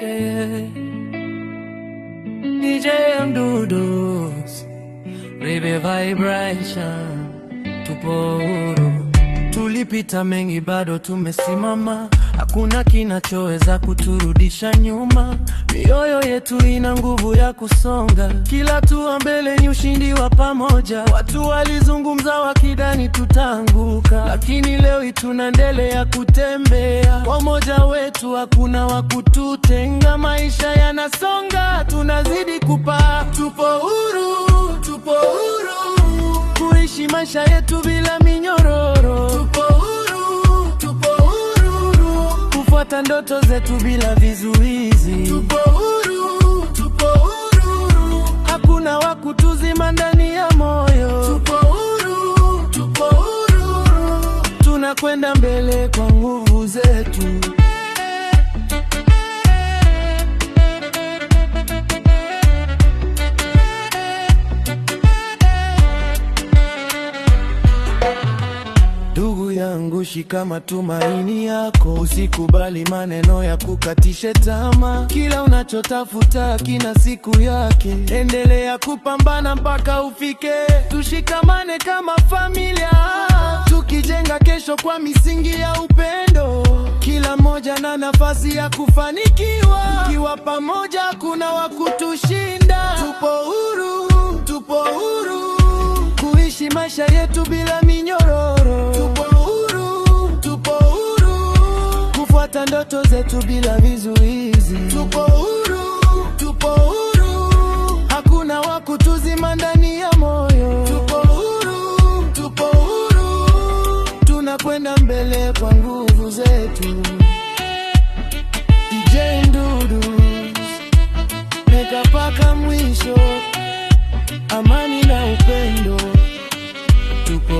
yeah. DJ Mdudu's Ribe Vibration, tupo huru. Tulipita mengi bado tumesimama, hakuna kinachoweza kuturudisha nyuma. Mioyo yetu ina nguvu ya kusonga, kila hatua mbele ni ushindi wa pamoja. Watu walizungumza wakidhani tutaanguka, lakini leo tunaendelea kutembea. Kwa umoja wetu hakuna wa kututenga, maisha yanasonga, tunazidi kupaa. Tupo huru, tupo huru, kuishi maisha yetu bila minyororo. Tupo huru, tupo huru, kufuata ndoto zetu bila vizuizi. Tupo huru, tupo huru, hakuna wa kutuzima ndani ya moyo. Tupo huru, tupo huru, tunakwenda mbele kwa nguvu zetu. Ndugu yangu, shika matumaini yako, usikubali maneno ya kukatishe tamaa. Kila unachotafuta kina siku yake, endelea kupambana mpaka ufike. Tushikamane kama familia, tukijenga kesho kwa misingi ya upendo. Kila mmoja na nafasi ya kufanikiwa, tukiwa pamoja kuna wa kutushinda. Tupo huru, tupo huru, kuishi maisha yetu bila minyororo. Tupo huru, tupo huru, kufuata ndoto zetu bila vizuizi. Tupo huru, tupo huru, hakuna wa kutuzima ndani ya moyo. Tupo huru, tupo huru, tunakwenda mbele kwa nguvu zetu. DJ Mdudu's, meka paka mwisho, amani na upendo. Tupo